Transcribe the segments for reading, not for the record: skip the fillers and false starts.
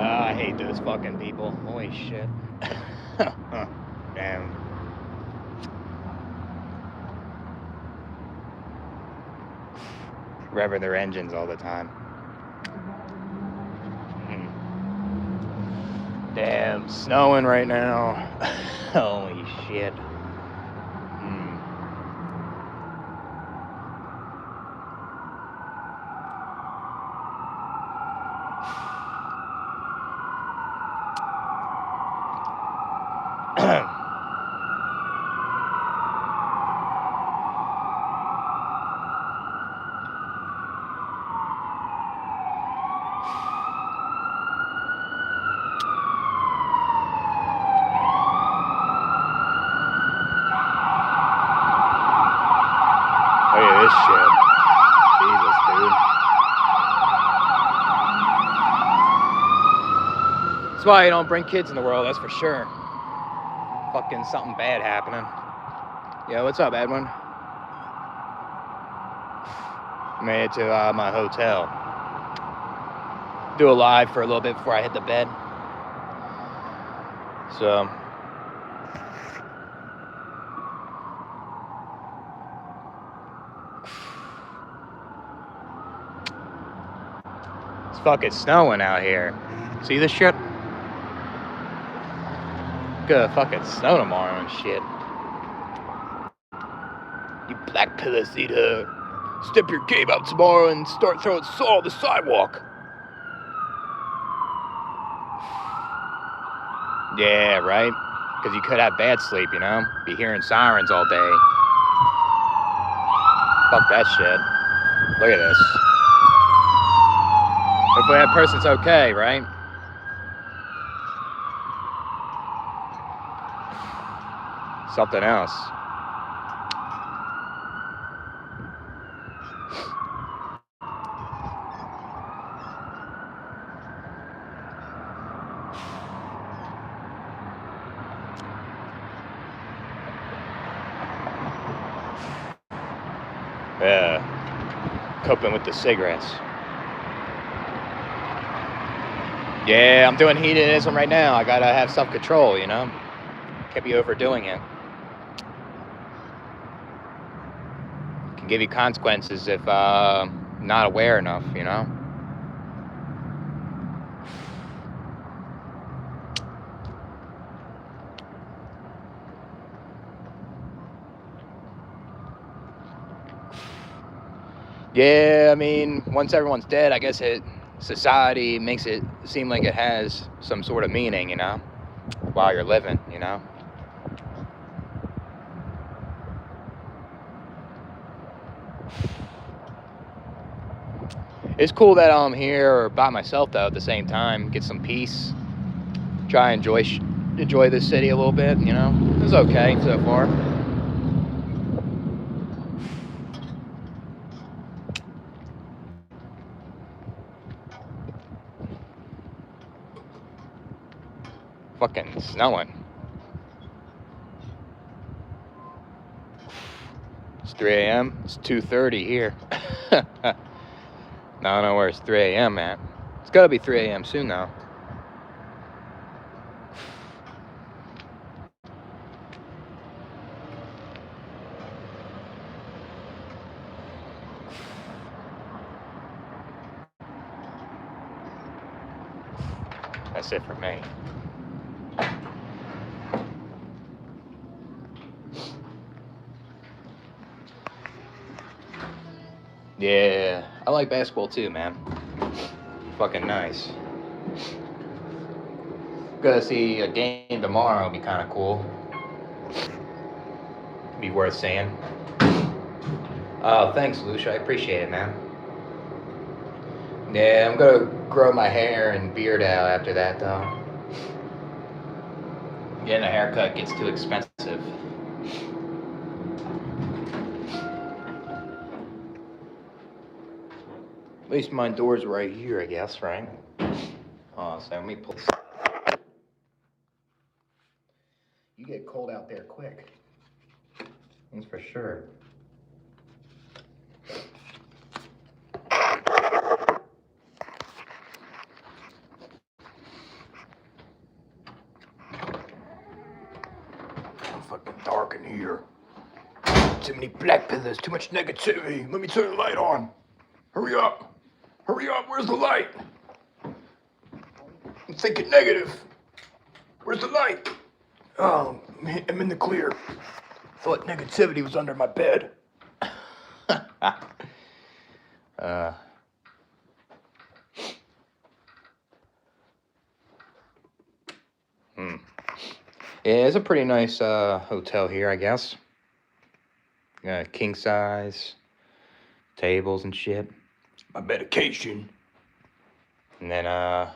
I hate those fucking people. Holy shit. Damn. Revving their engines all the time. Damn, snowing right now. Holy shit. Look at this shit. Jesus, dude. That's why you don't bring kids in the world, that's for sure. Fucking something bad happening. Yo, what's up, Edwin? Made it to my hotel. Do a live for a little bit before I hit the bed. So... it's fucking snowing out here. See this shit? Gonna fucking snow tomorrow and shit. You black pillow eater. Step your game up tomorrow and start throwing salt on the sidewalk. Yeah, right? Because you could have bad sleep, you know? Be hearing sirens all day. Fuck that shit. Look at this. Hopefully that person's okay, right? Something else. Yeah. Coping with the cigarettes. Yeah, I'm doing hedonism right now. I gotta have self-control, you know? Can't be overdoing it. Can give you consequences if not aware enough, you know? Yeah, I mean, once everyone's dead, I guess society makes it seem like it has some sort of meaning, you know, while you're living, you know. It's cool that I'm here by myself, though, at the same time. Get some peace. Try and enjoy this city a little bit, you know. It's okay so far. Fucking snowing. It's 3 a.m. It's 2:30 here. No, I don't know where it's 3 a.m. at. It's gotta be 3 a.m. soon now. That's it for me. Yeah, I like basketball too, man. Fucking nice. Gonna see a game tomorrow, be kind of cool. Be worth seeing. Oh, thanks, Lucia. I appreciate it, man. Yeah, I'm gonna grow my hair and beard out after that, though. Getting a haircut gets too expensive. At least my door's right here, I guess, right? Oh, so let me pull this. You get cold out there quick. That's for sure. It's fucking dark in here. Too many black pillars, too much negativity. Let me turn the light on. Hurry up. Hurry up, where's the light? I'm thinking negative. Where's the light? Oh, I'm in the clear. Thought negativity was under my bed. uh. Yeah, it's a pretty nice hotel here, I guess. King size, tables and shit. My medication. And then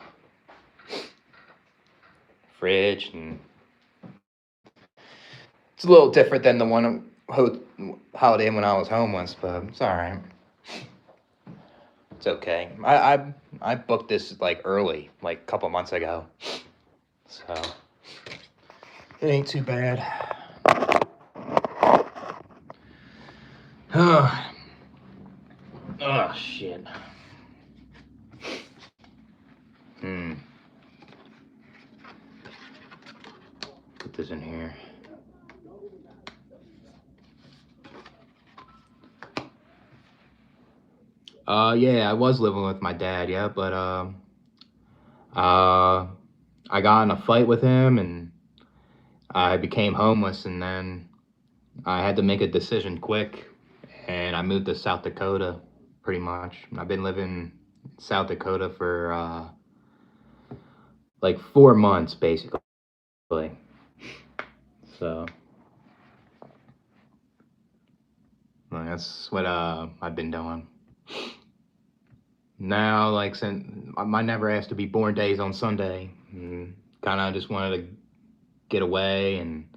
fridge, and it's a little different than the one Holiday Inn when I was homeless, but it's all right. It's okay. I booked this like early, like a couple months ago, so it ain't too bad. Oh, shit. Put this in here. Yeah, I was living with my dad, yeah, but I got in a fight with him and I became homeless, and then I had to make a decision quick, and I moved to South Dakota, pretty much. I've been living in South Dakota for like 4 months, basically. So that's what I've been doing. Now, like, since I never asked to be born days on Sunday, kind of just wanted to get away and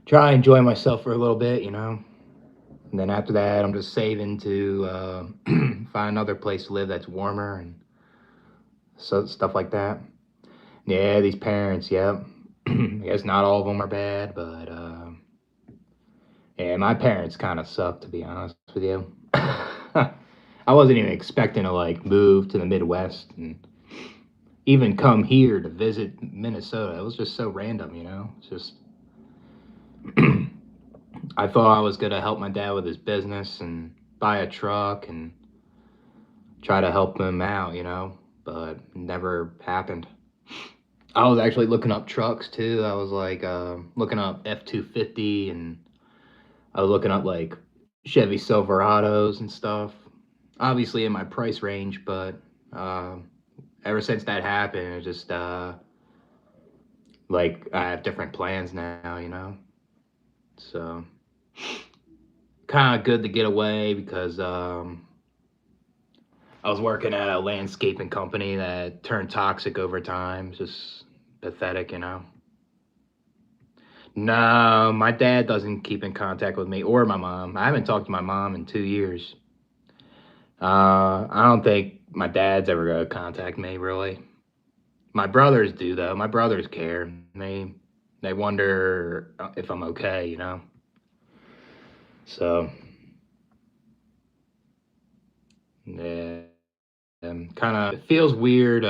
try and enjoy myself for a little bit, you know. And then after that, I'm just saving to find another place to live that's warmer and so stuff like that. Yeah, these parents, yep. I guess not all of them are bad, but yeah, my parents kind of suck, to be honest with you. I wasn't even expecting to like move to the Midwest and even come here to visit Minnesota. It was just so random, you know. It's just I thought I was gonna help my dad with his business and buy a truck and try to help him out, you know, but it never happened. I was actually looking up trucks too. I was like looking up F-250, and I was looking up like Chevy Silverados and stuff. Obviously in my price range, but ever since that happened, it just like I have different plans now, you know. So kind of good to get away because I was working at a landscaping company that turned toxic over time. It's just pathetic, you know. No, my dad doesn't keep in contact with me or my mom. I haven't talked to my mom in 2 years. I don't think my dad's ever gonna contact me, really. My brothers do though. My brothers care. They wonder if I'm okay, you know. So yeah, kind of it feels weird,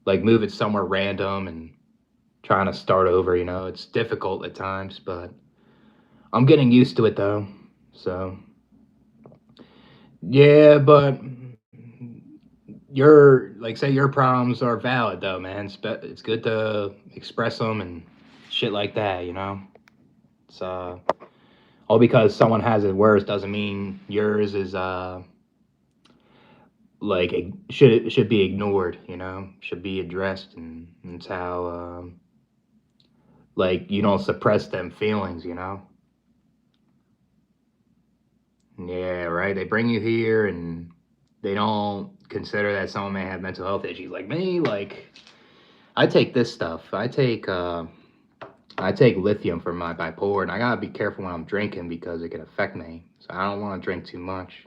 like moving somewhere random and trying to start over. You know, it's difficult at times, but I'm getting used to it though. So yeah, but your like say your problems are valid though, man. It's good to express them and shit like that, you know. It's all because someone has it worse doesn't mean yours is like it should be ignored, you know. Should be addressed, and it's how like you don't suppress them feelings, you know. Yeah, right. They bring you here and they don't consider that someone may have mental health issues like me. Like I take this stuff. I take lithium for my bipolar, and I gotta be careful when I'm drinking because it can affect me. So I don't want to drink too much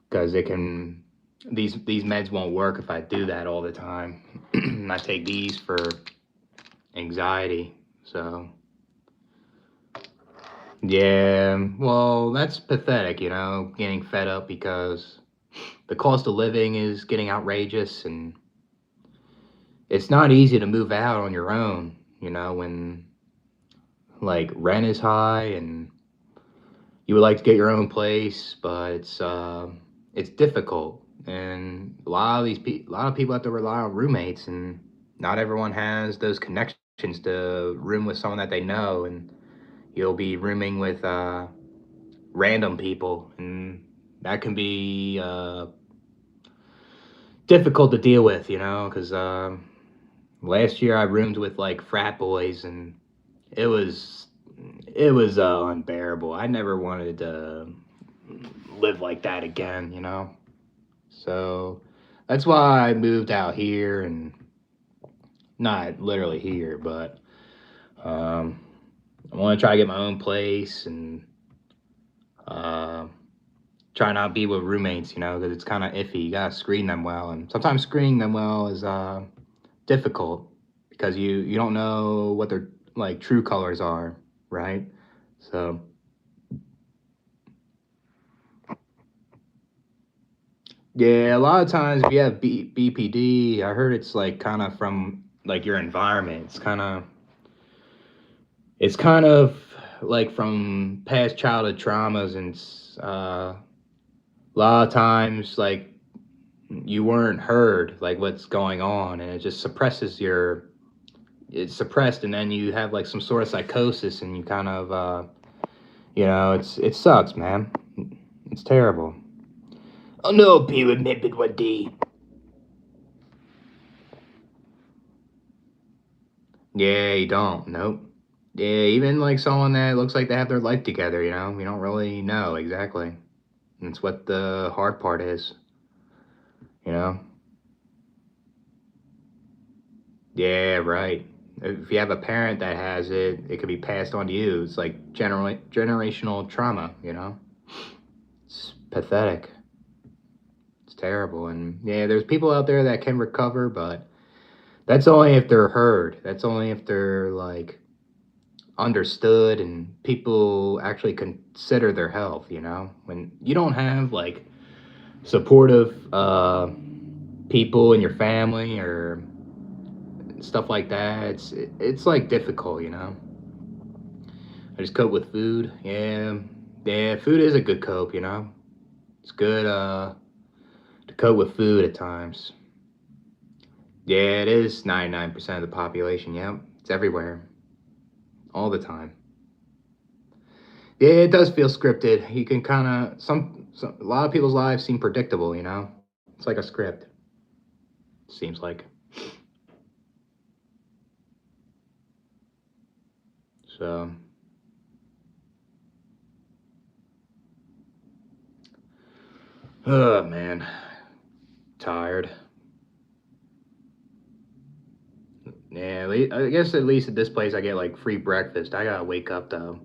because it can. These meds won't work if I do that all the time. I take these for anxiety. So yeah, well, that's pathetic, getting fed up because the cost of living is getting outrageous, and it's not easy to move out on your own, when like rent is high and you would like to get your own place, but it's difficult, and a lot of people have to rely on roommates, and not everyone has those connections to room with someone that they know, and you'll be rooming with random people, and that can be difficult to deal with, because last year I roomed with like frat boys, and it was it was unbearable. I never wanted to live like that again. So that's why I moved out here, and not literally here, but um, I want to try to get my own place and uh, try not be with roommates, because it's kind of iffy. You gotta screen them well, and sometimes screening them well is difficult because you don't know what their like true colors are, right? So yeah, a lot of times if you have BPD, I heard it's like kind of from like your environment. It's kind of like from past childhood traumas, and a lot of times like you weren't heard like what's going on, and it just it's suppressed, and then you have like some sort of psychosis, and you kind of it sucks, man. It's terrible. Oh no, be remembered one day. Yeah, you don't. Nope. Yeah, even like someone that looks like they have their life together, you don't really know exactly. That's what the hard part is, you know? Yeah, right. If you have a parent that has it, it could be passed on to you. It's like generational trauma, It's pathetic. It's terrible. And yeah, there's people out there that can recover, but that's only if they're heard. That's only if they're like understood and people actually consider their health, When you don't have like supportive people in your family or stuff like that, it's like difficult, I just cope with food. Yeah. Yeah, food is a good cope, It's good to cope with food at times. Yeah, it is 99% of the population. Yep. It's everywhere. All the time. Yeah, it does feel scripted. You can kind of a lot of people's lives seem predictable, It's like a script. Seems like. So, oh man, tired. Yeah, I guess at least at this place I get like free breakfast. I gotta wake up though.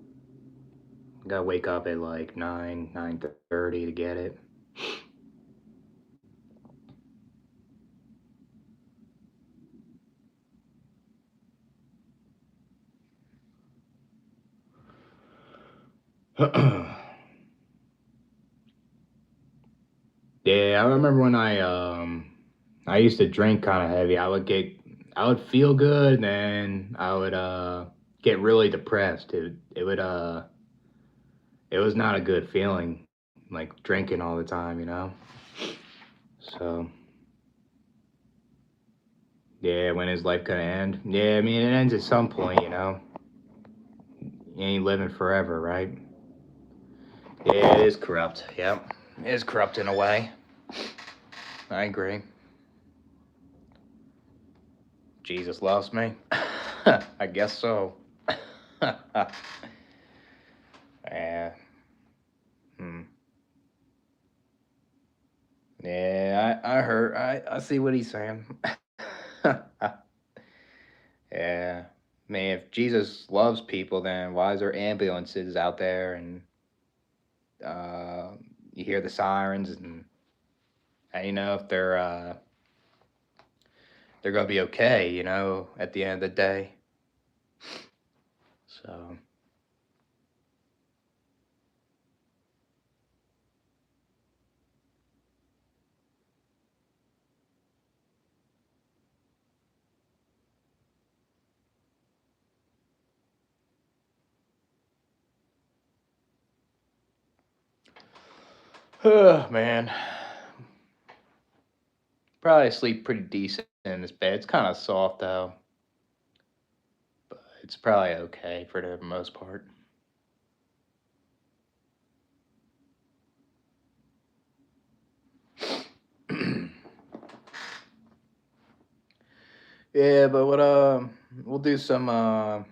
I gotta wake up at like 9:30 to get it. Yeah, I remember when I used to drink kind of heavy. I would feel good, and then I would get really depressed. It was not a good feeling, like drinking all the time. So yeah, when is life gonna end? Yeah, I mean it ends at some point. You ain't living forever, right? Yeah, it is corrupt. Yep, it is corrupt in a way. I agree. Jesus loves me. I guess so. Yeah. Hmm. Yeah, I heard. I see what he's saying. Jesus loves people, then why is there ambulances out there and uh, you hear the sirens and you know if they're gonna be okay, you know, at the end of the day. So, man, probably sleep pretty decent in this bed. It's kind of soft though, but it's probably okay for the most part. Yeah, but what we'll do some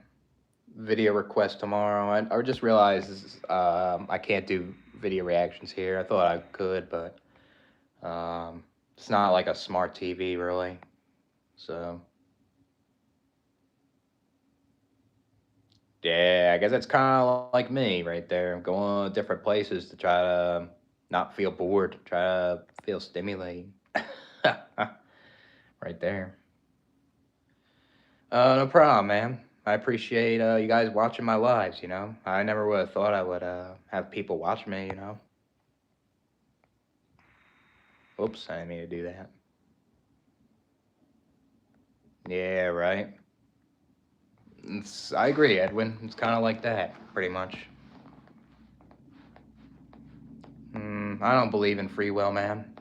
video requests tomorrow. I just realized I can't do video reactions here. I thought I could, but it's not like a smart TV really. So yeah, I guess that's kind of like me right there. I'm going to different places to try to not feel bored, try to feel stimulated. Right there. No problem, man. I appreciate you guys watching my lives. You know, I never would have thought I would have people watch me. You know. Oops, I didn't mean to do that. Yeah, right. I agree, Edwin. It's kind of like that, pretty much. I don't believe in free will, man.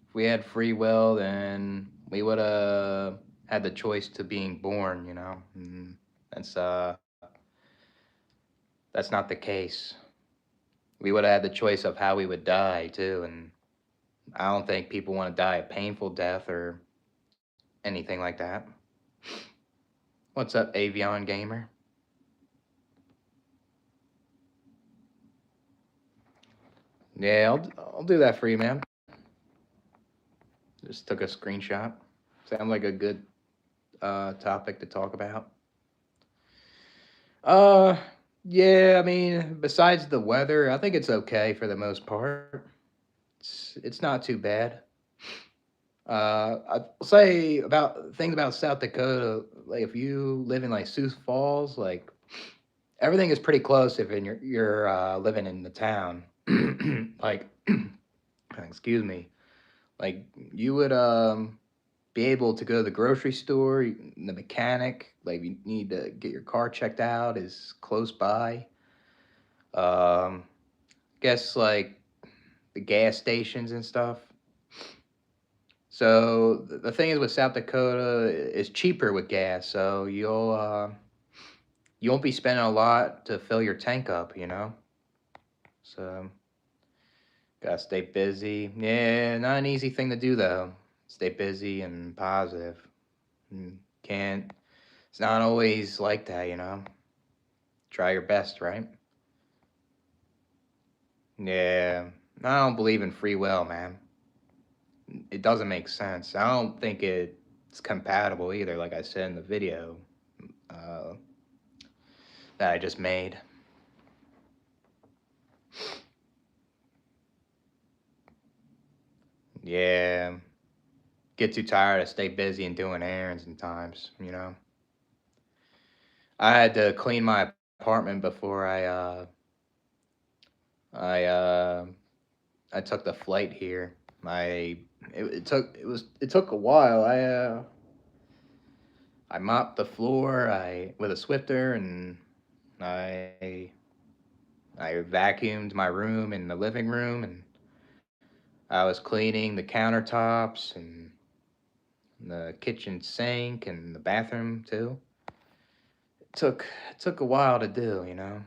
If we had free will, then we would have had the choice to being born. You know, that's that's not the case. We would have had the choice of how we would die too, and I don't think people want to die a painful death or anything like that. What's up, Avion Gamer? Yeah, I'll do that for you, man. Just took a screenshot. Sound like a good topic to talk about. Uh, yeah, I mean, besides the weather, I think it's okay for the most part. It's not too bad. I'll say about things about South Dakota. Like if you live in like Sioux Falls, like everything is pretty close if you're living in the town. Like, excuse me. Like you would be able to go to the grocery store, the mechanic, like you need to get your car checked out is close by. Um, guess like the gas stations and stuff. So the thing is with South Dakota is cheaper with gas, so you won't be spending a lot to fill your tank up, you know. So gotta stay busy. Yeah, not an easy thing to do though. Stay busy and positive. Can't. It's not always like that, you know. Try your best, right? Yeah. I don't believe in free will, man. It doesn't make sense. I don't think it's compatible either, like I said in the video uh, that I just made. Yeah. Get too tired to stay busy and doing errands and times, you know. I had to clean my apartment before I I took the flight here. It took a while. I mopped the floor I with a Swifter and I I vacuumed my room and the living room and I was cleaning the countertops and the kitchen sink and the bathroom too. It took a while to do, you know.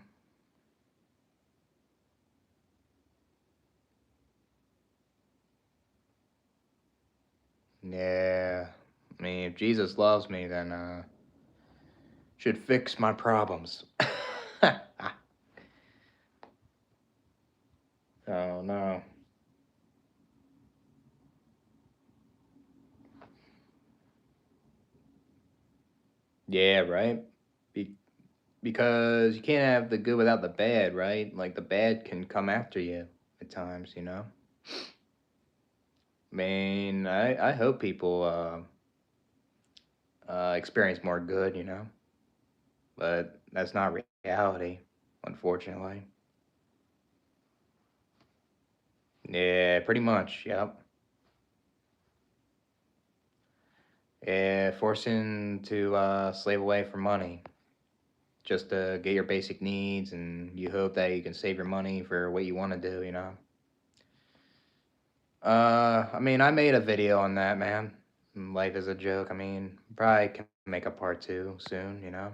Yeah. I mean, if Jesus loves me, then should fix my problems. Oh no. Yeah, right. because you can't have the good without the bad, right? Like the bad can come after you at times, you know. I mean, I hope people experience more good, you know, but that's not reality, unfortunately. Yeah, pretty much. Yep. Yeah, forcing to slave away for money just to get your basic needs, and you hope that you can save your money for what you want to do, you know. I mean, I made a video on that, man. Life is a joke. I mean, probably can make a part two soon, you know.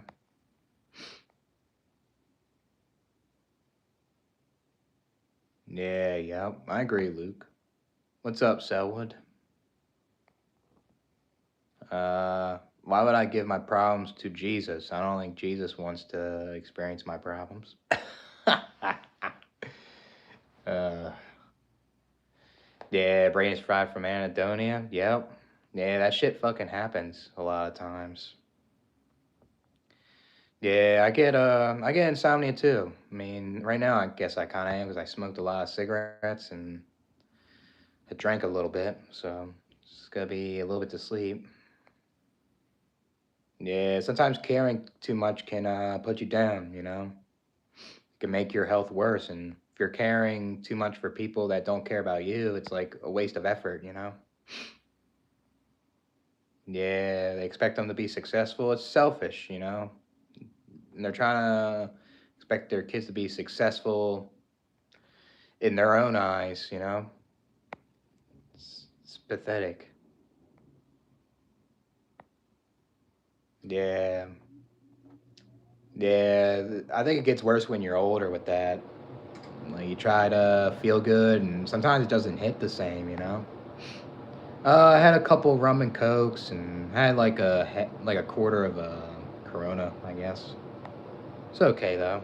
Yeah, yep. I agree, Luke. What's up, Selwood? Why would I give my problems to Jesus? I don't think Jesus wants to experience my problems. uh, yeah, brain is fried from anhedonia. Yep. Yeah, that shit fucking happens a lot of times. Yeah, I get insomnia too. I mean, right now I guess I kind of am because I smoked a lot of cigarettes and I drank a little bit, so it's gonna be a little bit to sleep. Yeah, sometimes caring too much can put you down. You know, it can make your health worse, and if you're caring too much for people that don't care about you, it's like a waste of effort. You know. Yeah, they expect them to be successful. It's selfish, you know, and they're trying to expect their kids to be successful in their own eyes. You know, it's pathetic. Yeah, yeah. I think it gets worse when you're older with that. Like you try to feel good, and sometimes it doesn't hit the same. You know. I had a couple rum and cokes, and had like like a quarter of a Corona, I guess. It's okay though.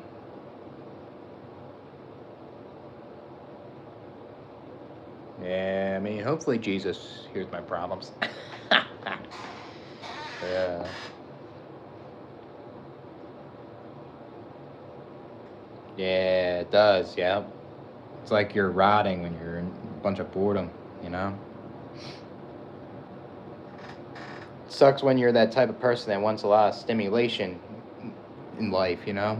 Yeah, I mean, hopefully Jesus hears my problems. Yeah. Yeah, it does. Yeah. It's like you're rotting when you're in a bunch of boredom, you know? It sucks when you're that type of person that wants a lot of stimulation in life, you know?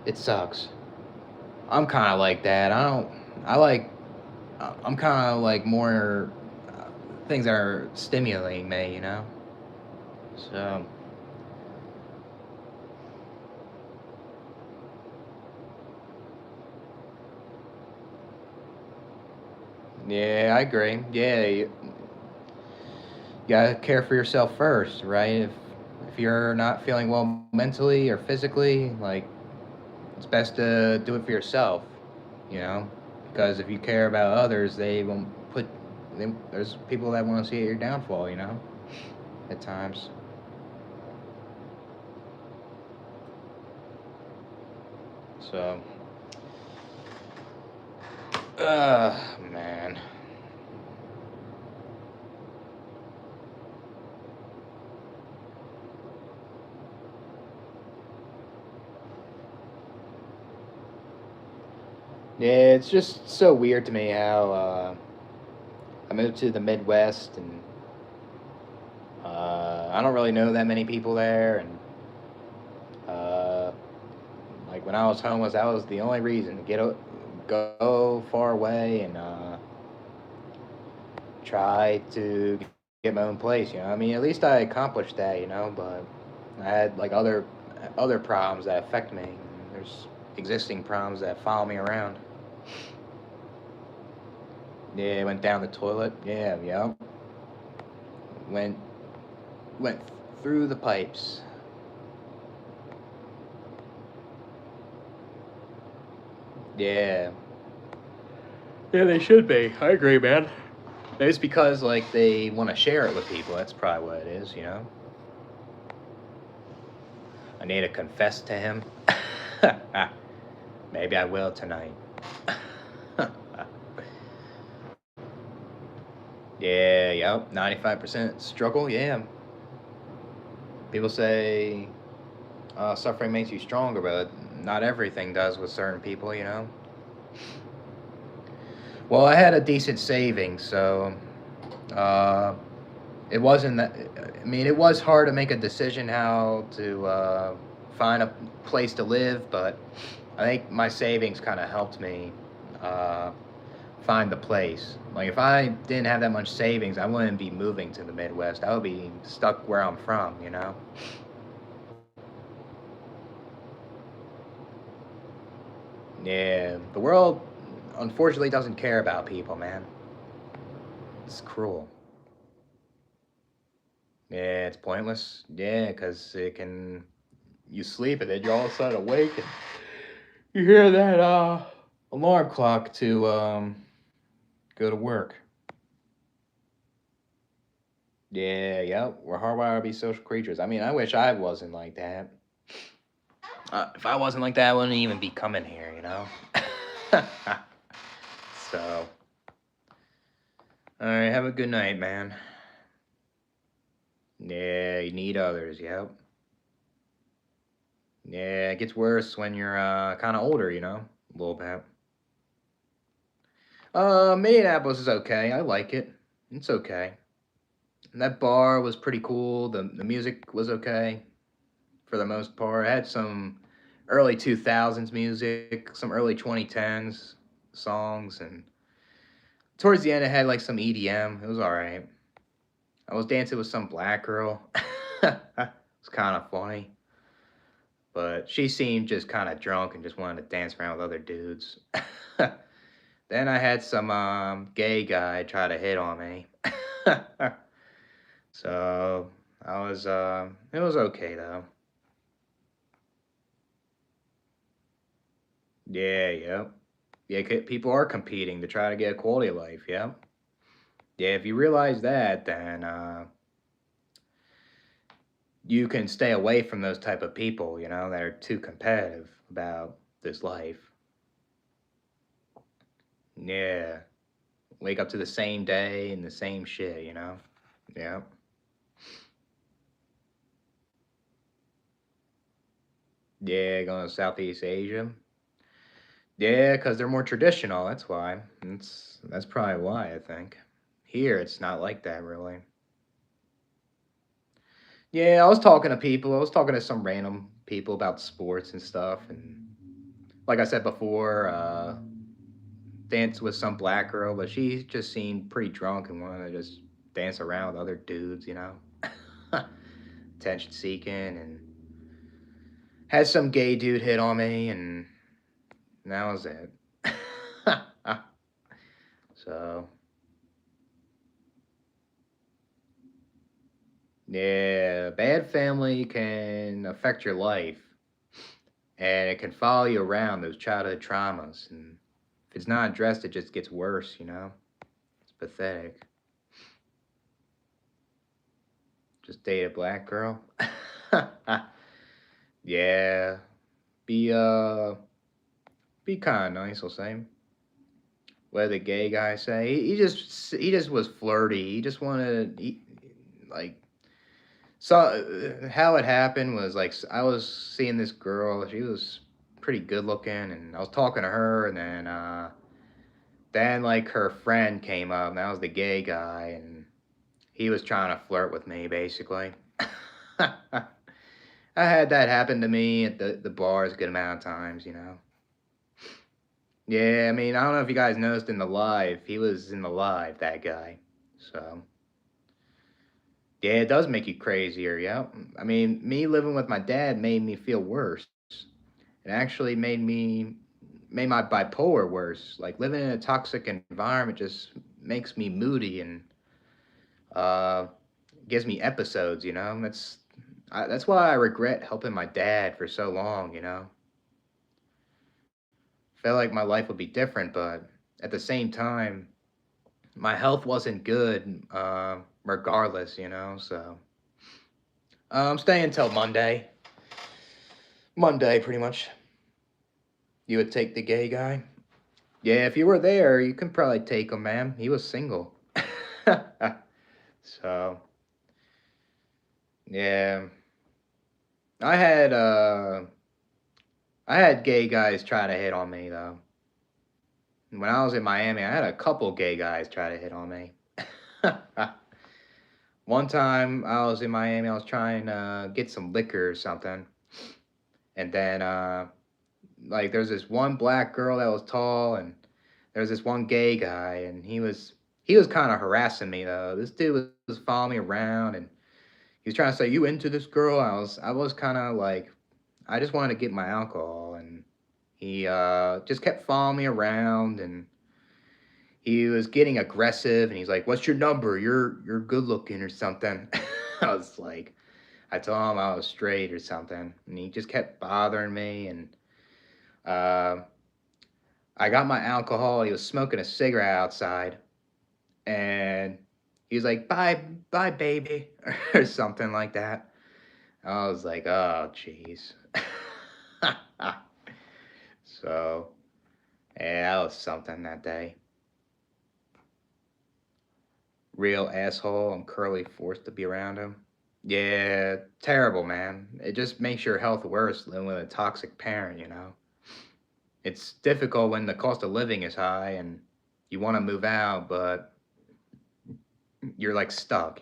It sucks. I'm kind of like that. I like, I'm kind of like more things that are stimulating me, you know? So, yeah, I agree. Yeah, you gotta care for yourself first, right? If you're not feeling well mentally or physically, like it's best to do it for yourself, you know? Because if you care about others, they won't put. There's people that want to see your downfall, you know. At times. So, man. Yeah, it's just so weird to me how I moved to the Midwest and I don't really know that many people there, and uh, like when I was homeless, that was the only reason to go far away and try to get my own place. You know, I mean, at least I accomplished that. You know, but I had like other problems that affect me. There's existing problems that follow me around. Yeah, went down the toilet. Yeah, yeah. Went went through the pipes. Yeah. Yeah, they should be. I agree, man. Maybe it's because like they want to share it with people. That's probably what it is. You know. I need to confess to him. Maybe I will tonight. Yeah, yep. 95% struggle. Yeah. People say Suffering makes you stronger, but not everything does with certain people, you know. Well, I had a decent savings, so uh, it wasn't that. I mean, it was hard to make a decision how to find a place to live, but I think my savings kind of helped me uh, find the place. Like if I didn't have that much savings, I wouldn't be moving to the Midwest. I would be stuck where I'm from, you know. Yeah, the world unfortunately doesn't care about people, man. It's cruel. Yeah, it's pointless. Yeah, because it can. You sleep and then you're all of a sudden awake and you hear that alarm clock to go to work. Yeah, yep. We're hardwired to be social creatures. I mean, I wish I wasn't like that. If I wasn't like that, I wouldn't even be coming here, you know? So, alright, have a good night, man. Yeah, you need others, yep. Yeah, it gets worse when you're kind of older, you know? A little bit. Minneapolis is okay. I like it. It's okay. And that bar was pretty cool. The music was okay for the most part. It had some early 2000s music, some early 2010s songs, and towards the end it had like some EDM. It was all right. I was dancing with some black girl. It's kind of funny, but she seemed just kind of drunk and just wanted to dance around with other dudes. Then I had some gay guy try to hit on me. So I was it was okay though. Yeah, yep. Yeah, people are competing to try to get a quality of life, yeah. Yeah, if you realize that, then you can stay away from those type of people, you know, that are too competitive about this life. Yeah. Wake up to the same day and the same shit, you know? Yeah. Yeah, going to Southeast Asia. Yeah, because they're more traditional. That's why. That's probably why I think. Here, it's not like that really. Yeah, I was talking to people. I was talking to some random people about sports and stuff, and like I said before, danced with some black girl, but she just seemed pretty drunk and wanted to just dance around with other dudes, you know, attention seeking, and had some gay dude hit on me, and that was it. So yeah, bad family can affect your life, and it can follow you around those childhood traumas, and if it's not addressed, it just gets worse. You know, it's pathetic. Just date a black girl. Yeah, be be kind of nice. I'll say. What did the gay guy say? He just was flirty. He just wanted like so how it happened was like I was seeing this girl. She was pretty good looking, and I was talking to her, and then like her friend came up, and that was the gay guy, and he was trying to flirt with me basically. I had that happen to me at the bars a good amount of times, you know. Yeah, I mean, I don't know if you guys noticed in the live, he was in the live, that guy. So, yeah, it does make you crazier, yeah. I mean, me living with my dad made me feel worse. It actually made my bipolar worse. Like living in a toxic environment just makes me moody and uh gives me episodes, you know. That's why I regret helping my dad for so long, you know. Felt like my life would be different, but at the same time, my health wasn't good regardless, you know. So I'm staying until Monday. Monday, pretty much. You would take the gay guy? Yeah, if you were there, you can probably take him, man. He was single. So, yeah. I had uh I had gay guys try to hit on me though. When I was in Miami, I had a couple gay guys try to hit on me. One time I was in Miami, I was trying to get some liquor or something, and then like there's this one black girl that was tall, and there's this one gay guy, and he was kind of harassing me though. This dude was following me around, and he was trying to say, "You into this girl?" I was kind of like, I just wanted to get my alcohol, and he just kept following me around, and he was getting aggressive, and he's like, "What's your number? You're good looking or something." I was like, I told him I was straight or something, and he just kept bothering me, and uh, I got my alcohol. He was smoking a cigarette outside, and he was like, "Bye, bye, baby," or something like that. I was like, "Oh, jeez." So, yeah, that was something that day. Real asshole. I'm currently forced to be around him. Yeah, terrible, man. It just makes your health worse living with a toxic parent. It's difficult when the cost of living is high and you want to move out, but you're like stuck.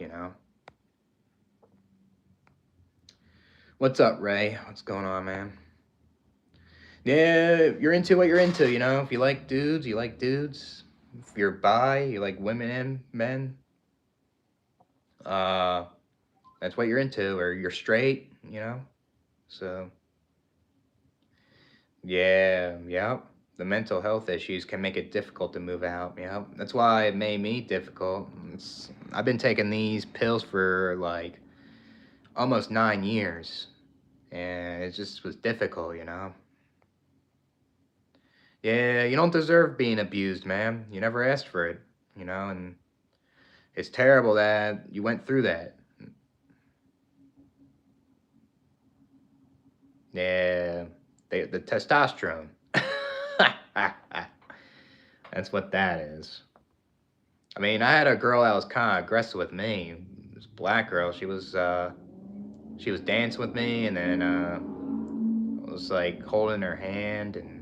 What's up, Ray? What's going on, man? Yeah, you're into what you're into. If you like dudes, you like dudes. If you're bi, you like women and men. Uh, that's what you're into, or you're straight. So, yeah, yeah. The mental health issues can make it difficult to move out. Yeah, that's why it made me difficult. I've been taking these pills for like almost 9 years, and it just was difficult. Yeah, you don't deserve being abused, man. You never asked for it. And it's terrible that you went through that. Yeah, the testosterone. That's what that is. I mean, I had a girl that was kind of aggressive with me. This black girl. She was dancing with me, and then was like holding her hand, and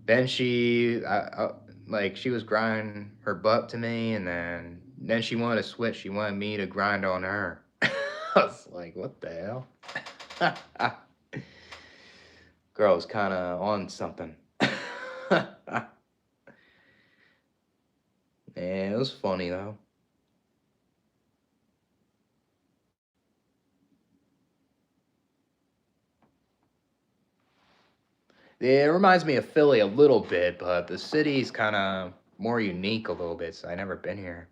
then she was grinding her butt to me, and then she wanted to switch. She wanted me to grind on her. I was like, what the hell? Girl was kind of on something. Yeah, it was funny though. Yeah, it reminds me of Philly a little bit, but the city's kind of more unique a little bit, so I never been here.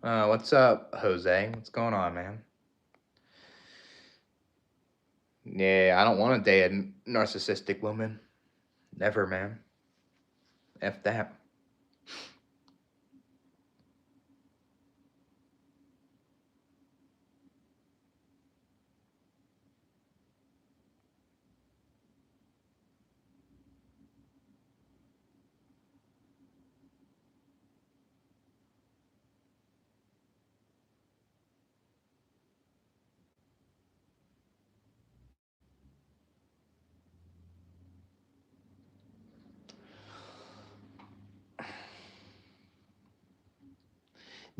What's up, Jose? What's going on, man? Yeah, I don't want to date a narcissistic woman. Never, man. F that.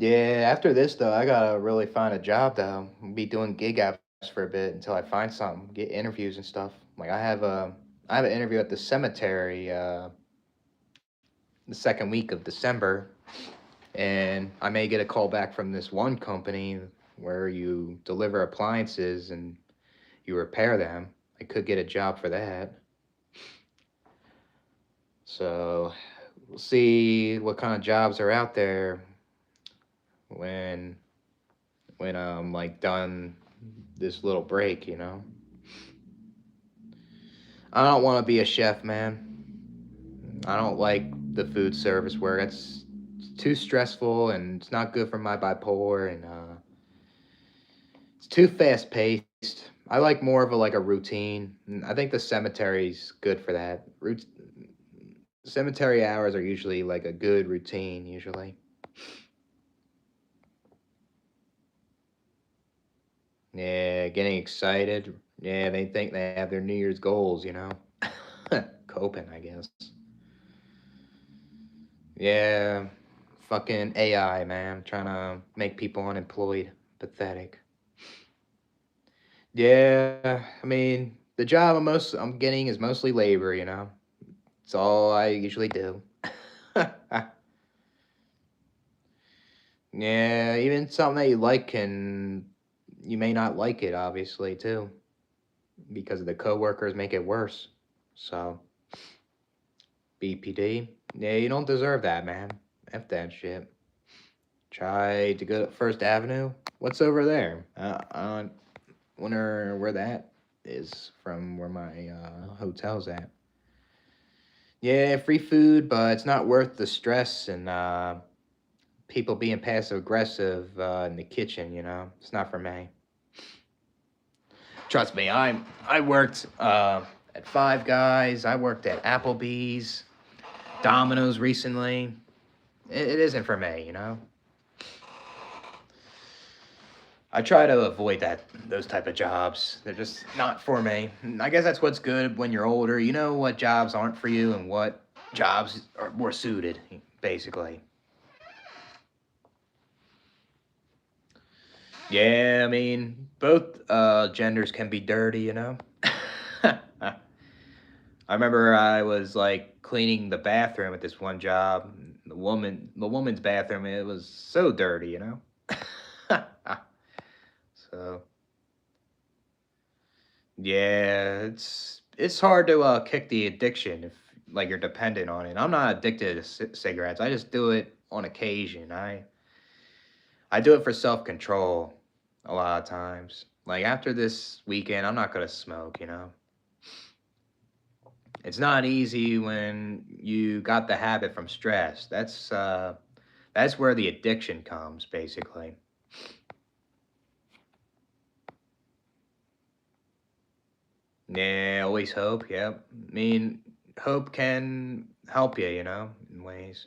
Yeah, after this though, I gotta really find a job though. I'll be doing gig apps for a bit until I find something, get interviews and stuff. Like I have an interview at the cemetery the second week of December, and I may get a call back from this one company where you deliver appliances and you repair them. I could get a job for that. So we'll see what kind of jobs are out there when when I'm like done this little break. I don't want to be a chef, man. I don't like the food service work. It's too stressful and it's not good for my bipolar, and it's too fast paced. I like more of a routine. And I think the cemetery's good for that. Cemetery hours are usually like a good routine usually. Yeah, getting excited. Yeah, they think they have their New Year's goals, Coping, I guess. Yeah, fucking AI, man, trying to make people unemployed. Pathetic. Yeah, I mean, the job I'm getting is mostly labor, It's all I usually do. Yeah, even something that you like can you may not like it obviously too because the coworkers make it worse. So, BPD, yeah, you don't deserve that, man. F that shit. Try to go to First Avenue. What's over there? I wonder where that is from where my hotel's at. Yeah, free food, but it's not worth the stress and people being passive aggressive in the kitchen. It's not for me. Trust me, I worked at Five Guys. I worked at Applebee's, Domino's recently. It isn't for me. I try to avoid those type of jobs. They're just not for me. And I guess that's what's good when you're older. You know what jobs aren't for you and what jobs are more suited, basically. Yeah, I mean, both genders can be dirty. I remember I was like cleaning the bathroom at this one job. The woman's bathroom, it was so dirty. So yeah, it's hard to kick the addiction if like you're dependent on it. I'm not addicted to cigarettes. I just do it on occasion. I do it for self control a lot of times. Like after this weekend, I'm not gonna smoke. It's not easy when you got the habit from stress. That's where the addiction comes, basically. Yeah, always hope. Yep. I mean, hope can help you, in ways.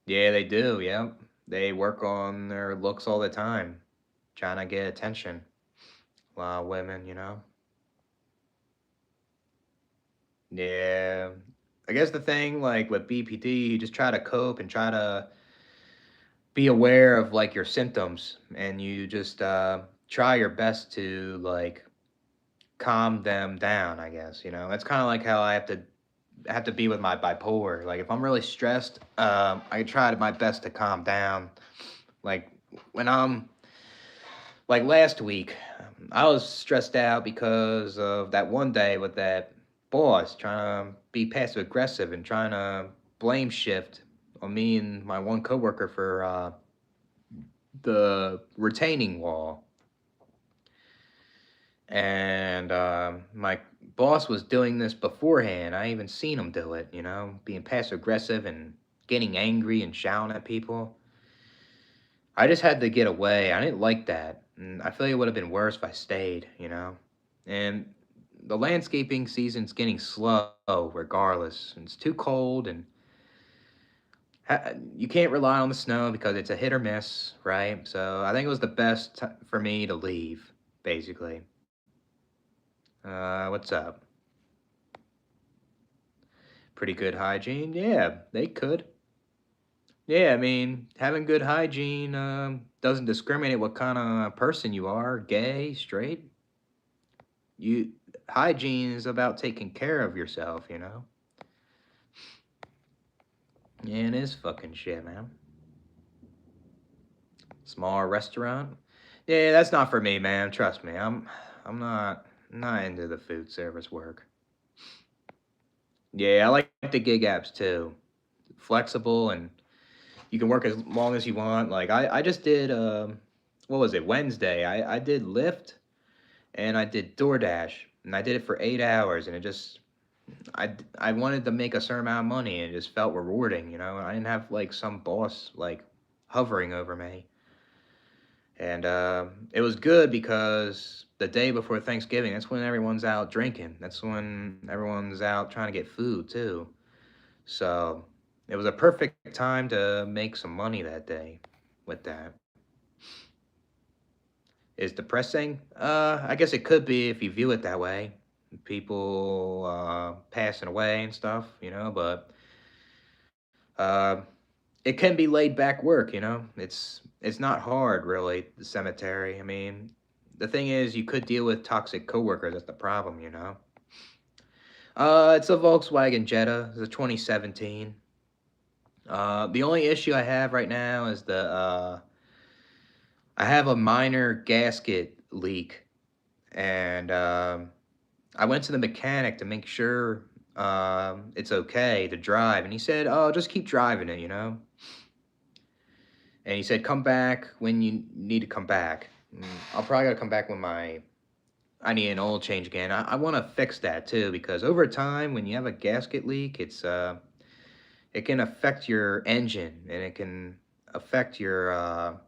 Yeah, they do. Yep. They work on their looks all the time, trying to get attention. A lot of women. Yeah. I guess the thing, like with BPD, you just try to cope and try to be aware of like your symptoms, and you just try your best to like calm them down. I guess that's kind of like how I have to be with my bipolar. Like if I'm really stressed, I try my best to calm down. Like when I'm like last week, I was stressed out because of that one day with that boss trying to be passive aggressive and trying to blame shift on me and my one coworker for the retaining wall. And my boss was doing this beforehand. I even seen him do it, being passive aggressive and getting angry and shouting at people. I just had to get away. I didn't like that. And I feel like it would have been worse if I stayed. And the landscaping season's getting slow regardless. It's too cold and you can't rely on the snow because it's a hit or miss, right? So I think it was the best for me to leave, basically. What's up? Pretty good hygiene? Yeah, they could. Yeah, I mean, having good hygiene doesn't discriminate what kind of person you are, gay, straight. You Hygiene is about taking care of yourself. Yeah, it is fucking shit, man. Small restaurant? Yeah, that's not for me, man. Trust me. I'm not into the food service work. Yeah, I like the gig apps too. Flexible and you can work as long as you want. Like I just did what was it, Wednesday. I did Lyft and I did DoorDash and I did it for 8 hours and I wanted to make a certain amount of money and it just felt rewarding. I didn't have like some boss like hovering over me. And it was good because the day before Thanksgiving, that's when everyone's out drinking. That's when everyone's out trying to get food too. So it was a perfect time to make some money that day with that. is depressing. I guess it could be if you view it that way. People passing away and stuff, but uh, it can be laid back work. It's not hard really, the cemetery. I mean, the thing is you could deal with toxic coworkers, that's the problem. It's a Volkswagen Jetta. It's a 2017. The only issue I have right now is I have a minor gasket leak, and I went to the mechanic to make sure it's okay to drive, and he said, "Oh, just keep driving it." And he said, "Come back when you need to come back." I'll probably gotta come back when I need an oil change again. I want to fix that too because over time, when you have a gasket leak, it can affect your engine and it can affect your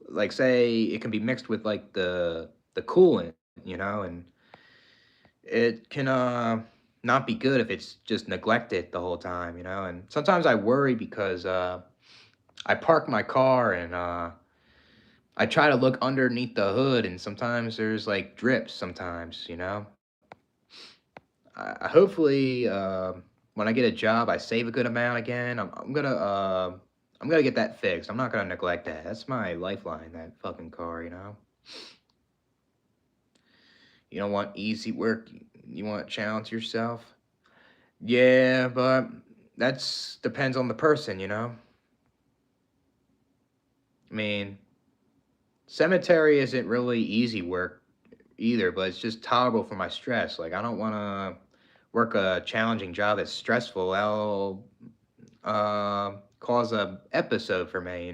like say it can be mixed with like the coolant, and it can not be good if it's just neglected the whole time. And sometimes I worry because I park my car and I try to look underneath the hood and sometimes there's like drips sometimes. Hopefully when I get a job I save a good amount again. I'm gonna get that fixed. I'm not gonna neglect that. That's my lifeline, that fucking car. You don't want easy work. You want to challenge yourself. Yeah, but that's depends on the person. I mean, cemetery isn't really easy work either, but it's just tolerable for my stress. Like I don't want to work a challenging job that's stressful. That'll cause a episode for me.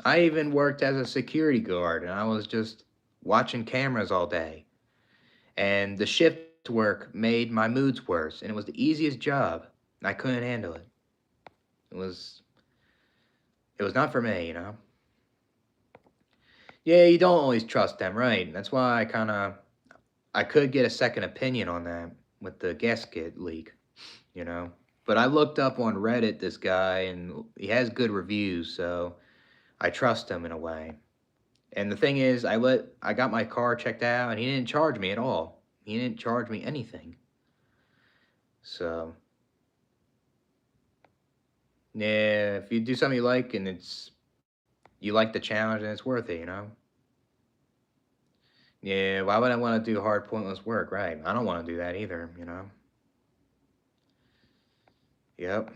I even worked as a security guard, and I was just watching cameras all day. And the shift work made my moods worse, and it was the easiest job. I couldn't handle it. It was it was not for me. Yeah, you don't always trust them, right? That's why I could get a second opinion on that with the gasket leak. But I looked up on Reddit this guy and he has good reviews, so I trust him in a way. And the thing is, I got my car checked out and he didn't charge me at all. He didn't charge me anything. So, yeah, if you do something you like and you like the challenge and it's worth it. Yeah, why would I want to do hard, pointless work, right? I don't want to do that either. Yep.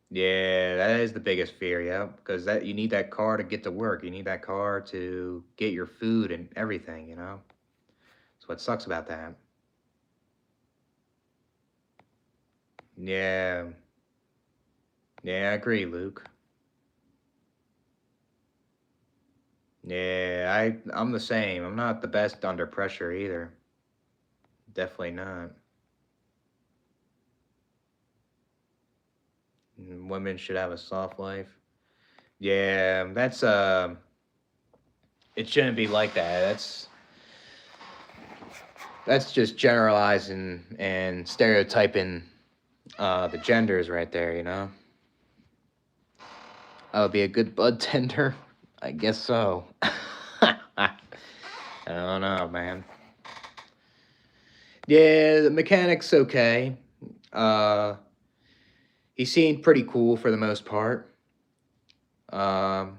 Yeah, that is the biggest fear, yep. Because that you need that car to get to work. You need that car to get your food and everything. That's what sucks about that. Yeah. Yeah, I agree, Luke. Yeah, I'm the same. I'm not the best under pressure either. Definitely not. Women should have a soft life. Yeah, that's it shouldn't be like that. That's just generalizing and stereotyping the genders right there. I would be a good bud tender. I guess so. I don't know, man. Yeah, the mechanic's okay. Uh, he seemed pretty cool for the most part. Um,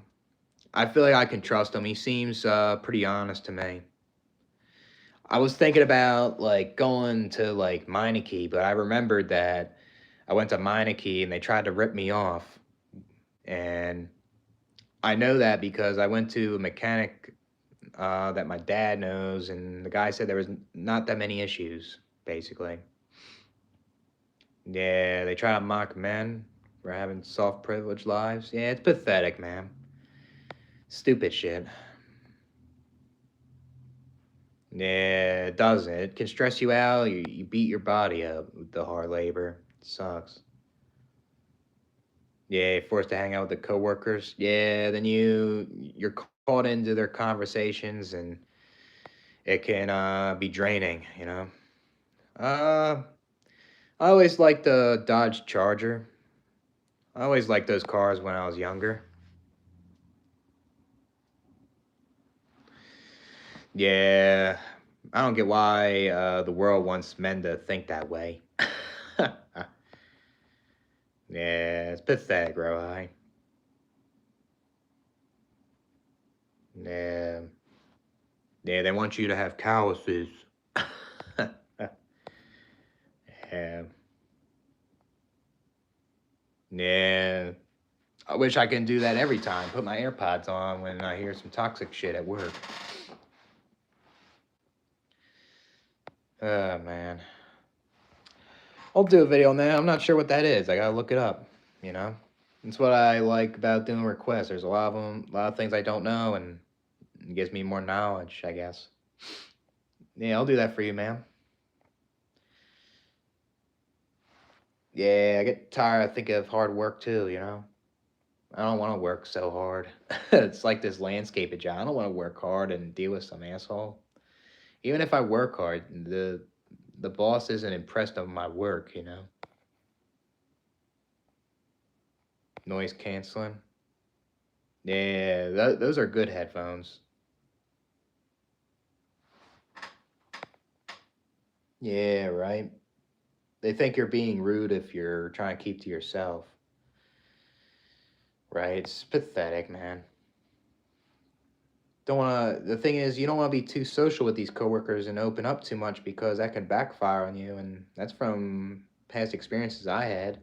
I feel like I can trust him. He seems pretty honest to me. I was thinking about like going to like Meineke, but I remembered that I went to Meineke and they tried to rip me off, and I know that because I went to a mechanic that my dad knows, and the guy said there was not that many issues, basically. Yeah, they try to mock men for having soft privileged lives. Yeah, it's pathetic, man. Stupid shit. Yeah, it doesn't. It can stress you out. You beat your body up with the hard labor. It sucks. Yeah, you're forced to hang out with the coworkers. Yeah, then you're caught into their conversations, and it can be draining. Uh, I always liked the Dodge Charger. I always liked those cars when I was younger. Yeah, I don't get why the world wants men to think that way. Yeah, it's pathetic, Rohi. Yeah, yeah, they want you to have calluses. Yeah, yeah. I wish I can do that every time. Put my AirPods on when I hear some toxic shit at work. Oh man, I'll do a video on that. I'm not sure what that is. I gotta look it up. You know, that's what I like about doing requests. There's a lot of them, a lot of things I don't know, and it gives me more knowledge, I guess. Yeah, I'll do that for you, ma'am. Yeah, I get tired. I think of hard work too. You know, I don't want to work so hard. It's like this landscape job. I don't want to work hard and deal with some asshole. Even if I work hard, the boss isn't impressed with my work. You know, noise canceling. Yeah, those are good headphones. Yeah, right. They think you're being rude if you're trying to keep to yourself. Right? It's pathetic, man. Don't want to. The thing is, you don't want to be too social with these coworkers and open up too much because that can backfire on you, and that's from past experiences I had.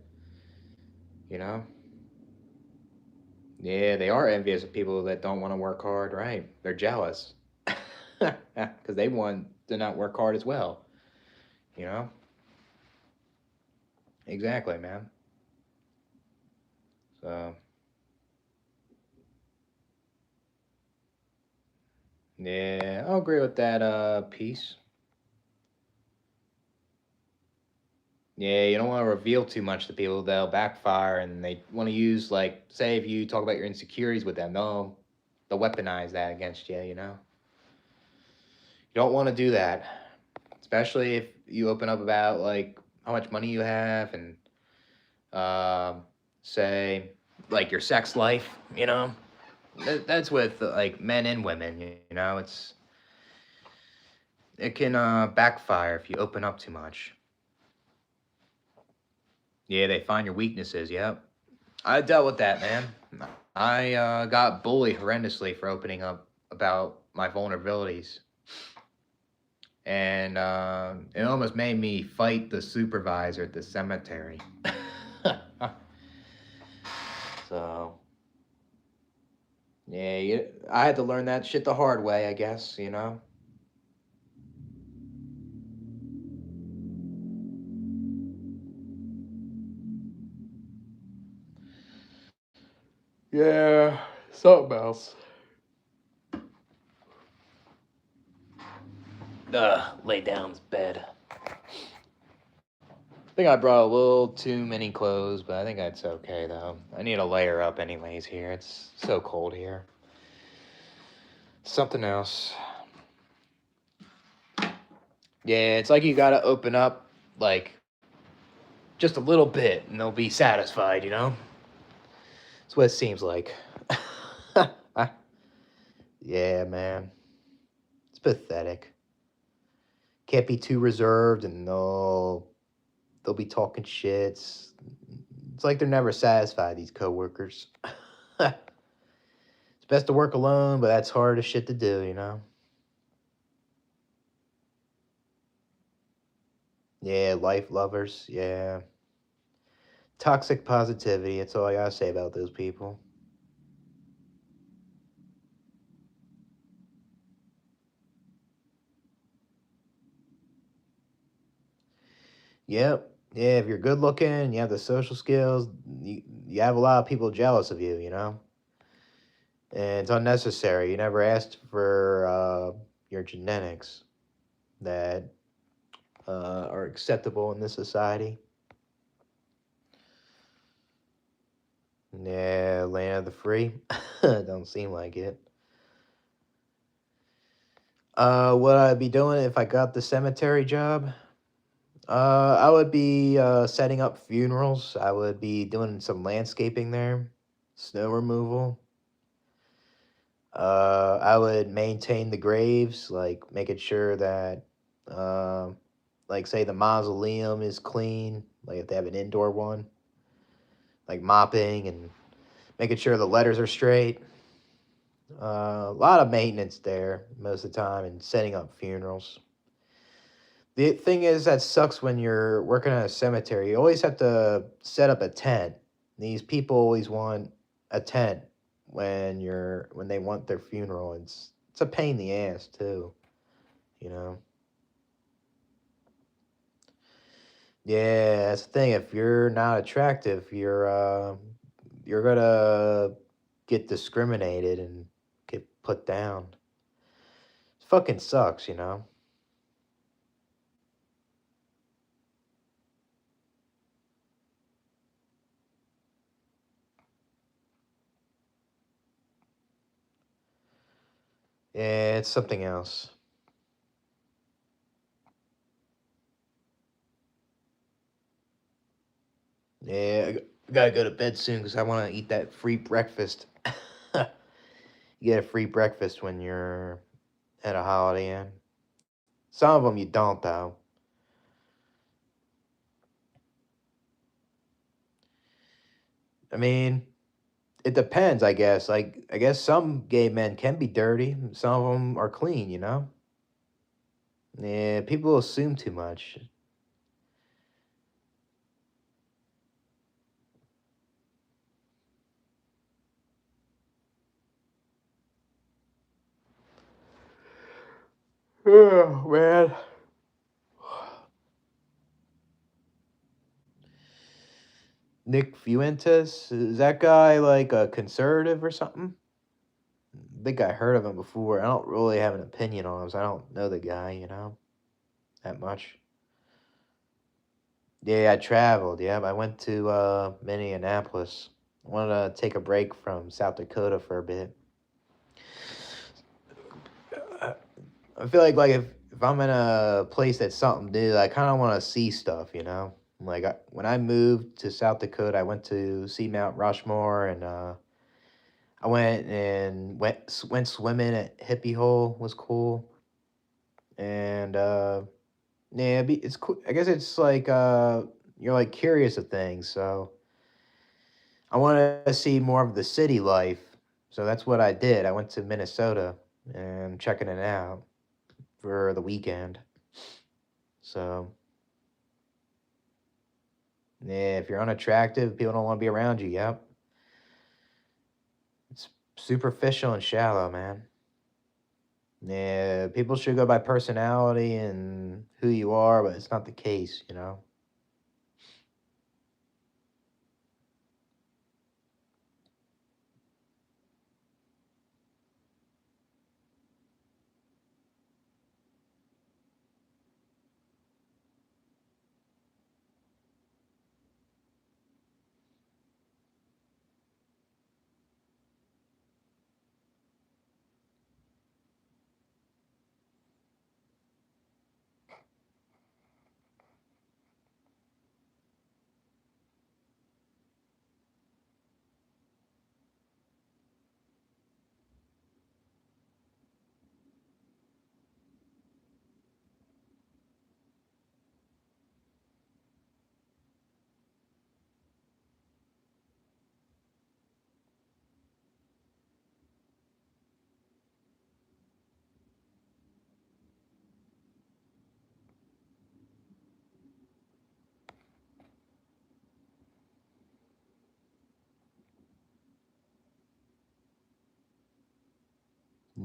You know. Yeah, they are envious of people that don't want to work hard. Right? They're jealous because they want to not work hard as well. You know. Exactly, man. So yeah, I'll agree with that piece. Yeah, you don't want to reveal too much to people; they'll backfire, and they want to use like, say, if you talk about your insecurities with them, they'll weaponize that against you. You know, you don't want to do that, especially if you open up about like how much money you have and um, say like your sex life. You know, that's with like men and women. You know, it can backfire if you open up too much. Yeah, they find your weaknesses. Yep. I dealt with that, man. I got bullied horrendously for opening up about my vulnerabilities, and it almost made me fight the supervisor at the cemetery. So yeah, I had to learn that shit the hard way, I guess. You know. Yeah, something else. Lay down in bed. I think I brought a little too many clothes, but I think that's okay though. I need to layer up anyways here. It's so cold here. Something else. Yeah, it's like you gotta open up like just a little bit and they'll be satisfied, you know? That's what it seems like. Yeah, man. It's pathetic. Can't be too reserved and they'll be talking shits. It's like they're never satisfied, these coworkers. It's best to work alone, but that's hard as shit to do, you know? Yeah, life lovers. Yeah. Toxic positivity. That's all I gotta say about those people. Yep. Yeah, if you're good looking, you have the social skills, you have a lot of people jealous of you, you know? And it's unnecessary. You never asked for your genetics that are acceptable in this society. Yeah, land of the free. Don't seem like it. What I'd be doing if I got the cemetery job? I would be setting up funerals. I would be doing some landscaping there, snow removal. I would maintain the graves, like making sure that, um, like say the mausoleum is clean, like if they have an indoor one, like mopping and making sure the letters are straight. A lot of maintenance there most of the time, and setting up funerals. The thing is that sucks when you're working at a cemetery. You always have to set up a tent. These people always want a tent when they want their funeral. It's a pain in the ass too, you know. Yeah, that's the thing. If you're not attractive, you're gonna get discriminated and get put down. It fucking sucks, you know. Yeah, it's something else. Yeah, I gotta go to bed soon because I want to eat that free breakfast. You get a free breakfast when you're at a Holiday Inn. Some of them you don't, though. I mean, it depends, I guess. Like, I guess some gay men can be dirty. Some of them are clean, you know? Yeah, people assume too much. Oh, man. Nick Fuentes? Is that guy like a conservative or something? I think I heard of him before. I don't really have an opinion on him, so I don't know the guy, you know, that much. Yeah, I traveled. Yeah, I went to Minneapolis. I wanted to take a break from South Dakota for a bit. Uh, I feel like if I'm in a place that's something new, I kind of want to see stuff, you know. Like when I moved to South Dakota, I went to see Mount Rushmore, and I went swimming at Hippie Hole was cool, and yeah, it's cool. I guess it's like you're like curious of things, so I wanted to see more of the city life. So that's what I did. I went to Minnesota and checking it out for the weekend. So yeah, if you're unattractive, people don't want to be around you. Yep, it's superficial and shallow, man. Yeah, people should go by personality and who you are, but it's not the case, you know.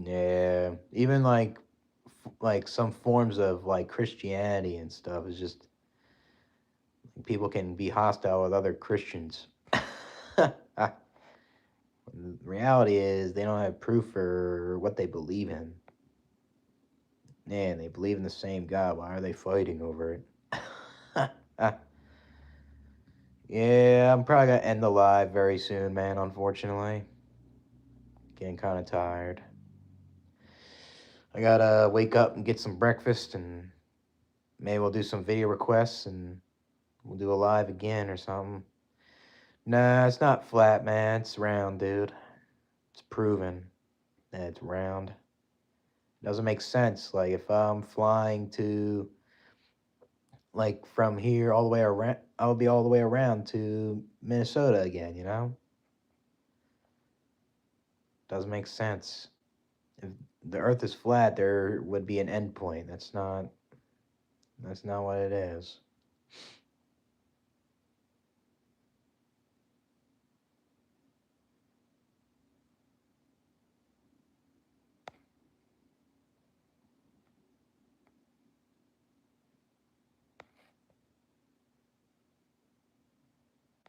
Yeah, even like some forms of like Christianity and stuff is just people can be hostile with other Christians. The reality is they don't have proof for what they believe in. Man, they believe in the same God. Why are they fighting over it? Yeah, I'm probably gonna end the live very soon, man. Unfortunately, getting kind of tired. I gotta wake up and get some breakfast, and maybe we'll do some video requests, and we'll do a live again or something. Nah, it's not flat, man. It's round, dude. It's proven. and it's round. Doesn't make sense. Like if I'm flying to like from here all the way around, I'll be all the way around to Minnesota again. Doesn't make sense. If the Earth is flat, there would be an end point. That's not. That's not what it is.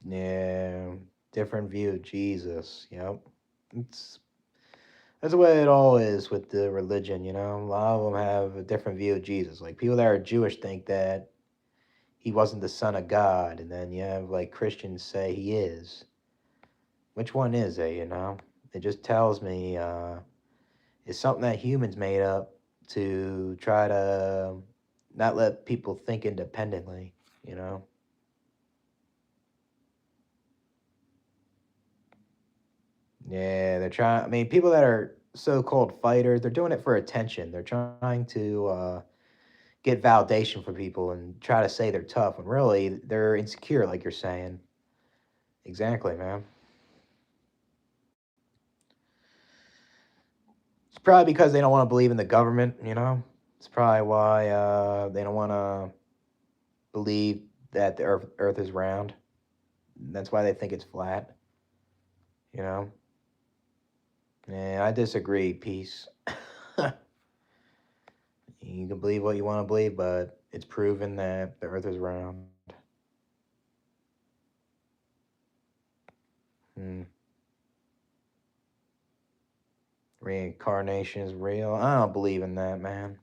Yeah, different view of Jesus. Yep. It's That's the way it all is with the religion, A lot of them have a different view of Jesus. Like people that are Jewish think that he wasn't the son of God, and then you have like Christians say he is. Which one is it? It just tells me it's something that humans made up to try to not let people think independently, you know? Yeah, they're trying. I mean, people that are so-called fighters, they're doing it for attention. They're trying to get validation from people and try to say they're tough when really they're insecure, like you're saying. Exactly, man. It's probably because they don't want to believe in the government. It's probably why they don't want to believe that the Earth is round. That's why they think it's flat, you know? Yeah, I disagree, peace. You can believe what you want to believe, but it's proven that the Earth is round. Hmm. Reincarnation is real. I don't believe in that, man.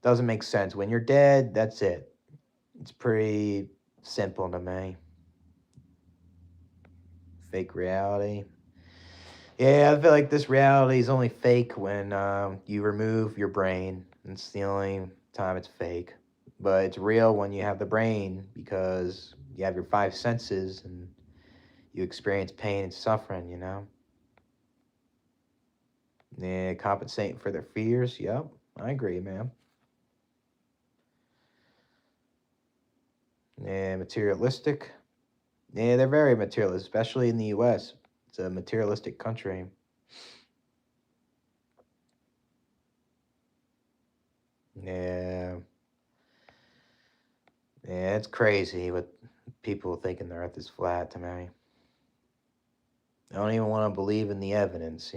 Doesn't make sense. When you're dead, that's it. It's pretty simple to me. Fake reality. Yeah, I feel like this reality is only fake when you remove your brain. It's the only time it's fake. But it's real when you have the brain because you have your five senses and you experience pain and suffering. Yeah, compensating for their fears. Yep, I agree, man. Yeah, materialistic. Yeah, they're very materialistic, especially in the U.S. It's a materialistic country. Yeah, yeah, it's crazy what people thinking the Earth is flat to me. I don't even want to believe in the evidence.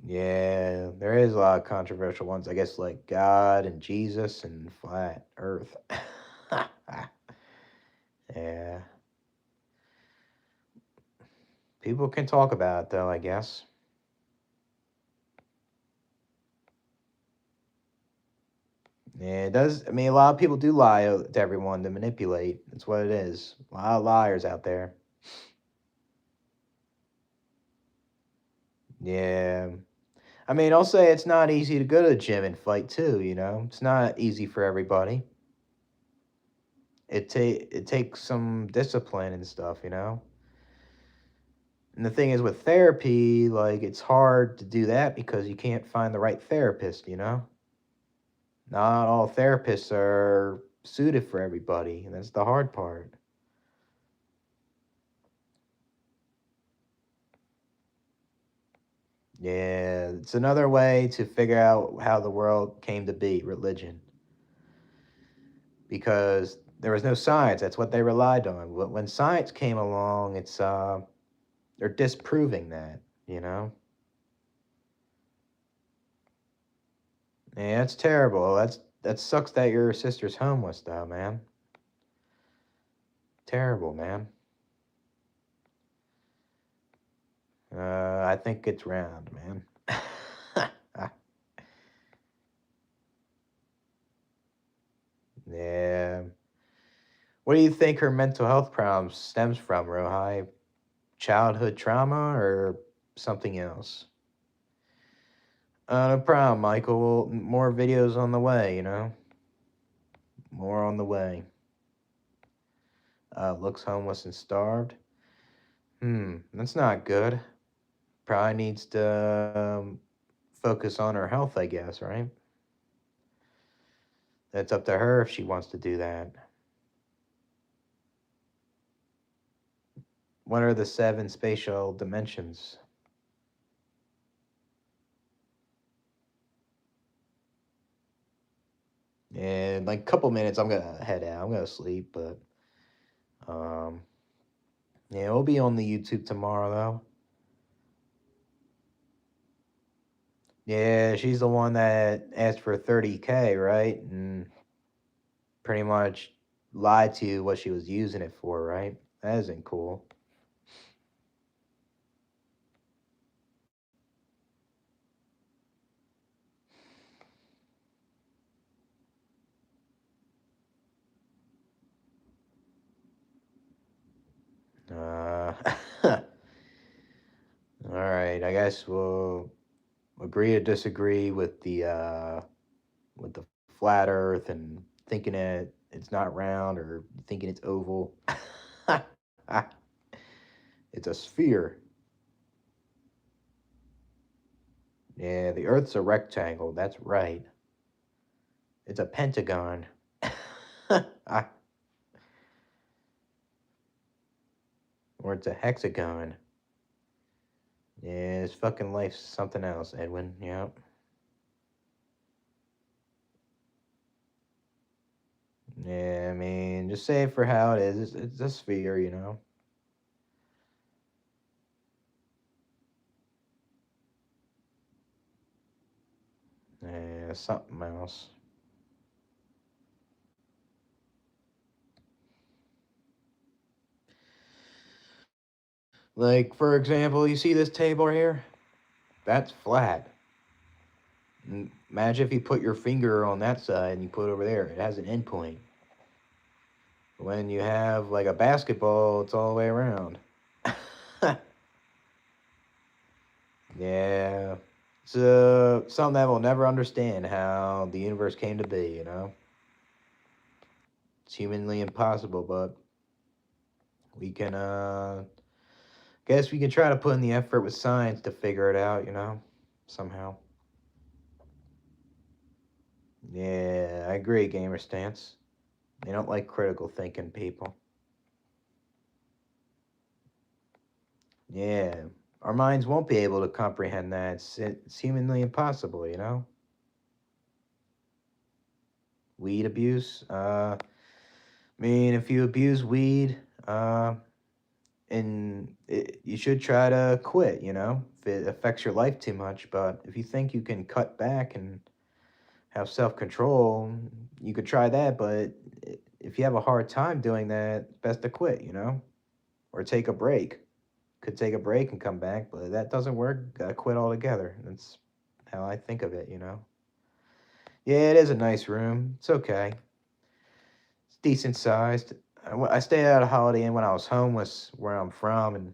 Yeah, there is a lot of controversial ones. I guess like God and Jesus and flat Earth. Yeah, people can talk about it though. I guess. Yeah, it does. I mean, a lot of people do lie to everyone to manipulate. That's what it is. A lot of liars out there. Yeah. I mean, I'll say it's not easy to go to the gym and fight too. It's not easy for everybody. It takes some discipline and stuff. And the thing is with therapy, like it's hard to do that because you can't find the right therapist. Not all therapists are suited for everybody, and that's the hard part. Yeah, it's another way to figure out how the world came to be, religion. Because there was no science, that's what they relied on. But when science came along, it's they're disproving that. Yeah, that's terrible. That sucks that your sister's homeless though, man. Terrible, man. I think it's round, man. Yeah. What do you think her mental health problem stems from, Rohai? Childhood trauma or something else? No problem, Michael. Well, more videos on the way. More on the way. Looks homeless and starved. That's not good. Probably needs to focus on her health, I guess, right? That's up to her if she wants to do that. What are the seven spatial dimensions? In like a couple minutes, I'm gonna head out. I'm gonna sleep, but um, yeah, we'll be on the YouTube tomorrow though. Yeah, she's the one that asked for 30K, right? And pretty much lied to you what she was using it for, right? That isn't cool. Uh, all right. I guess we'll agree to disagree with the flat Earth and thinking that it's not round or thinking it's oval. It's a sphere. Yeah, the Earth's a rectangle. That's right. It's a pentagon. Or it's a hexagon. Yeah, this fucking life's something else, Edwin. Yep. Yeah, I mean, just say it for how it is. It's a sphere, you know. Yeah, something else. Like, for example, you see this table here? That's flat. Imagine if you put your finger on that side and you put it over there. It has an endpoint. When you have like a basketball, it's all the way around. Yeah. It's something that we'll never understand how the universe came to be, you know? It's humanly impossible, but we can, guess we can try to put in the effort with science to figure it out, you know? Somehow. Yeah, I agree, Gamer Stance. They don't like critical thinking people. Yeah, our minds won't be able to comprehend that. It's humanly impossible, you know? Weed abuse. I mean, if you abuse weed, you should try to quit, you know, if it affects your life too much. But if you think you can cut back and have self control, you could try that. But if you have a hard time doing that, best to quit, you know, or take a break. Could take a break and come back, but that doesn't work. Gotta quit altogether. That's how I think of it, you know. Yeah, it is a nice room. It's okay. It's decent sized. I stayed at a Holiday Inn when I was homeless, where I'm from, and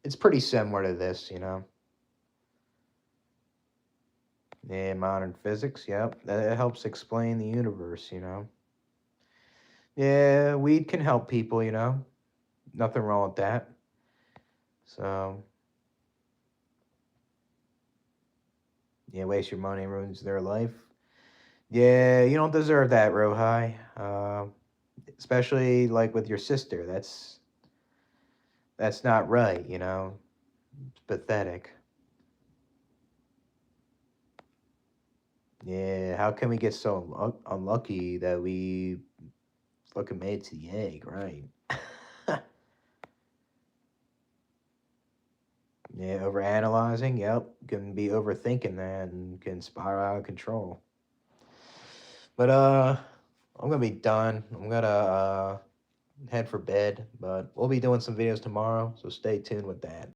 it's pretty similar to this, you know. Yeah, modern physics. Yep, that helps explain the universe, you know. Yeah, weed can help people, you know. Nothing wrong with that. So, yeah, waste your money ruins their life. Yeah, you don't deserve that, Rohai. Especially like with your sister. That's not right, you know. It's pathetic. Yeah, how can we get so unlucky that we fucking made it to the egg, right? Yeah, overanalyzing. Yep, can be overthinking that and can spiral out of control. But I'm gonna be done. I'm gonna head for bed. But we'll be doing some videos tomorrow, so stay tuned with that.